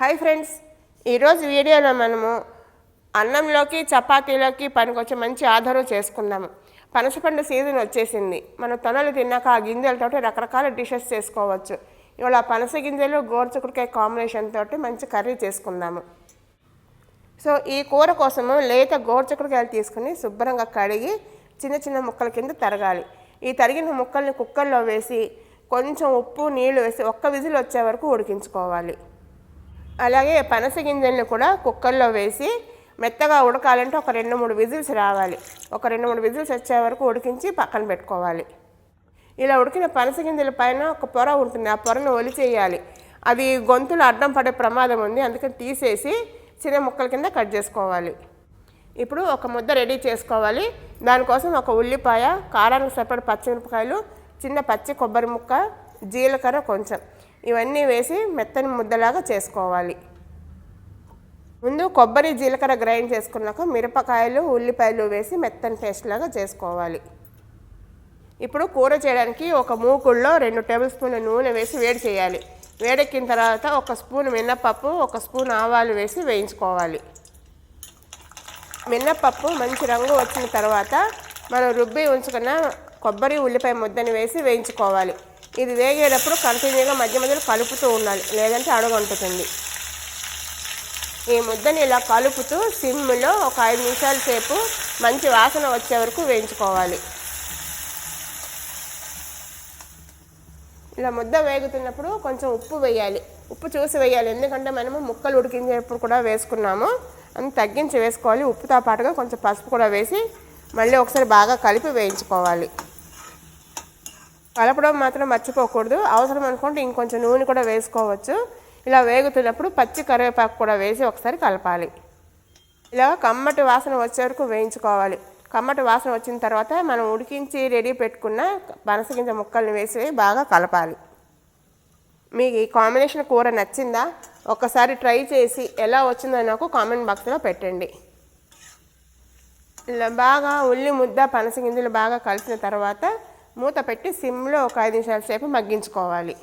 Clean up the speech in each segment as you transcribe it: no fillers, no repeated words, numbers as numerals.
Hi friends, ఈరోజు వీడియోలో మనము అన్నంలోకి చపాతీలోకి పనికొచ్చే మంచి ఆధారం చేసుకుందాము. పనసపండు సీజన్ వచ్చేసింది. మనం తొనలు తిన్నాక ఆ గింజలతోటి రకరకాల డిషెస్ చేసుకోవచ్చు. ఇవాళ పనస గింజలు గోరుచిక్కుడుకాయ కాంబినేషన్ తోటి మంచి కర్రీ చేసుకుందాము. సో ఈ కూర కోసము లేత గోరుచిక్కుడుకాయలు తీసుకుని శుభ్రంగా కడిగి చిన్న చిన్న ముక్కల కింద తరగాలి. ఈ తరిగిన ముక్కల్ని కుక్కర్లో వేసి కొంచెం ఉప్పు నీళ్లు వేసి ఒక్క విజిల్ వచ్చే వరకు ఉడికించుకోవాలి. అలాగే పనస గింజలను కూడా కుక్కర్లో వేసి మెత్తగా ఉడకాలంటే ఒక 2-3 విజిల్స్ రావాలి. ఒక 2-3 విజిల్స్ వచ్చే వరకు ఉడికించి పక్కన పెట్టుకోవాలి. ఇలా ఉడికిన పనస గింజల పైన ఒక పొర ఉంటుంది, ఆ పొరను ఒలిచేయాలి. అది గొంతులో అడ్డం పడే ప్రమాదం ఉంది, అందుకని తీసేసి చిన్న ముక్కల కింద కట్ చేసుకోవాలి. ఇప్పుడు ఒక ముద్ద రెడీ చేసుకోవాలి. దానికోసం ఒక ఉల్లిపాయ, కారానికి సరిపడే పచ్చిమిరపకాయలు, చిన్న పచ్చి కొబ్బరి ముక్క, జీలకర్ర కొంచెం, ఇవన్నీ వేసి మెత్తని ముద్దలాగా చేసుకోవాలి. ముందు కొబ్బరి జీలకర్ర గ్రైండ్ చేసుకున్నాక మిరపకాయలు ఉల్లిపాయలు వేసి మెత్తని పేస్ట్ లాగా చేసుకోవాలి. ఇప్పుడు కూర చేయడానికి ఒక మూకుళ్ళలో 2 టేబుల్ స్పూన్ల నూనె వేసి వేడి చేయాలి. వేడెక్కిన తర్వాత 1 స్పూన్ మినపప్పు, 1 స్పూన్ ఆవాలు వేసి వేయించుకోవాలి. మినపప్పు మంచి రంగు వచ్చిన తర్వాత మనం రుబ్బి ఉంచుకున్న కొబ్బరి ఉల్లిపాయ ముద్దని వేసి వేయించుకోవాలి. ఇది వేగేటప్పుడు కంటిన్యూగా మధ్య మధ్యలో కలుపుతూ ఉండాలి, లేదంటే అడుగంటుతుంది. ఈ ముద్దని ఇలా కలుపుతూ సిమ్లో ఒక 5 నిమిషాల సేపు మంచి వాసన వచ్చే వరకు వేయించుకోవాలి. ఇలా ముద్ద వేగుతున్నప్పుడు కొంచెం ఉప్పు వేయాలి. ఉప్పు చూసి వేయాలి, ఎందుకంటే మనము ముక్కలు ఉడికించేటప్పుడు కూడా వేసుకున్నాము, అని తగ్గించి వేసుకోవాలి. ఉప్పుతో పాటుగా కొంచెం పసుపు కూడా వేసి మళ్ళీ ఒకసారి బాగా కలిపి వేయించుకోవాలి. కలపడం మాత్రం మర్చిపోకూడదు. అవసరం అనుకుంటే ఇంకొంచెం నూనె కూడా వేసుకోవచ్చు. ఇలా వేగుతున్నప్పుడు పచ్చి కరివేపాకు కూడా వేసి ఒకసారి కలపాలి. ఇలా కమ్మటి వాసన వచ్చే వరకు వేయించుకోవాలి. కమ్మటి వాసన వచ్చిన తర్వాత మనం ఉడికించి రెడీ పెట్టుకున్న పనసగింజ ముక్కల్ని వేసి బాగా కలపాలి. మీకు ఈ కాంబినేషన్ కూర నచ్చిందా? ఒక్కసారి ట్రై చేసి ఎలా వచ్చిందో నాకు కామెంట్ బాక్స్లో పెట్టండి. ఇలా బాగా ఉల్లి ముద్ద పనసగింజలు బాగా కలిపిన తర్వాత మూత పెట్టి సిమ్లో ఒక 5 నిమిషాల సేపు మగ్గించుకోవాలి.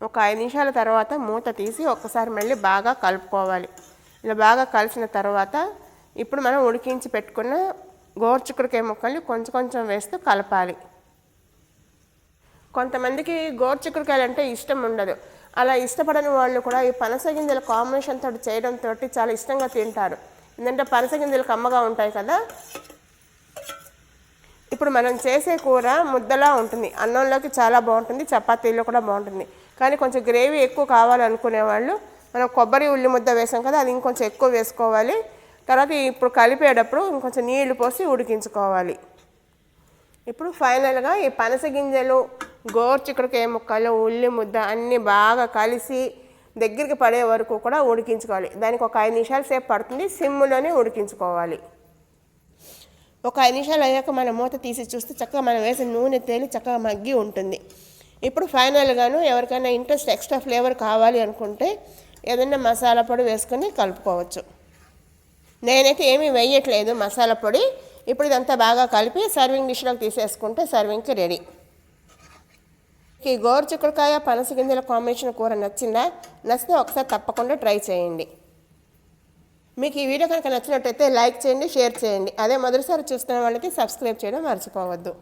ఒక 5 నిమిషాల తర్వాత మూత తీసి ఒక్కసారి మళ్ళీ బాగా కలుపుకోవాలి. ఇలా బాగా కలిసిన తర్వాత ఇప్పుడు మనం ఉడికించి పెట్టుకున్న గోరుచిక్కుడుకాయ ముక్కల్ని కొంచెం కొంచెం వేస్తూ కలపాలి. కొంతమందికి గోరుచిక్కుడుకాయలు అంటే ఇష్టం ఉండదు. అలా ఇష్టపడని వాళ్ళు కూడా ఈ పనస గింజల కాంబినేషన్ తోటి చేయడంతో చాలా ఇష్టంగా తింటారు. ఎందుకంటే పనస గింజలు కమ్మగా ఉంటాయి కదా. ఇప్పుడు మనం చేసే కూర ముద్దలా ఉంటుంది, అన్నంలోకి చాలా బాగుంటుంది, చపాతీలో కూడా బాగుంటుంది. కానీ కొంచెం గ్రేవీ ఎక్కువ కావాలనుకునే వాళ్ళు మనం కొబ్బరి ఉల్లి ముద్ద వేసాం కదా, అది ఇంకొంచెం ఎక్కువ వేసుకోవాలి. తర్వాత ఇప్పుడు కలిపేటప్పుడు ఇంకొంచెం నీళ్లు పోసి ఉడికించుకోవాలి. ఇప్పుడు ఫైనల్గా ఈ పనస గింజలు, గోరుచిక్కుడుకాయ ముక్కలు, ఉల్లి ముద్ద అన్నీ బాగా కలిసి దగ్గరికి పడే వరకు కూడా ఉడికించుకోవాలి. దానికి ఒక 5 నిమిషాల సేపు పడుతుంది, సిమ్లోనే ఉడికించుకోవాలి. ఒక 5 నిమిషాలు అయ్యాక మనం మూత తీసి చూస్తే చక్కగా మనం వేసిన నూనె తేలి చక్కగా మగ్గి ఉంటుంది. ఇప్పుడు ఫైనల్గాను ఎవరికైనా ఇంట్రెస్ట్ ఎక్స్ట్రా ఫ్లేవర్ కావాలి అనుకుంటే ఏదైనా మసాలా పొడి వేసుకొని కలుపుకోవచ్చు. నేనైతే ఏమీ వేయట్లేదు మసాలా పొడి. ఇప్పుడు ఇదంతా బాగా కలిపి సర్వింగ్ డిష్లోకి తీసేసుకుంటే సర్వింగ్కి రెడీ. ఈ గోరుచిక్కుడుకాయ పనస గింజల కాంబినేషన్ కూర నచ్చిందా? నచ్చితే ఒకసారి తప్పకుండా ట్రై చేయండి. మీకు ఈ వీడియో కనుక నచ్చినట్టయితే లైక్ చేయండి, షేర్ చేయండి. అదే మొదటిసారి చూస్తున్న వాళ్ళకి సబ్స్క్రైబ్ చేయడం మర్చిపోవద్దు.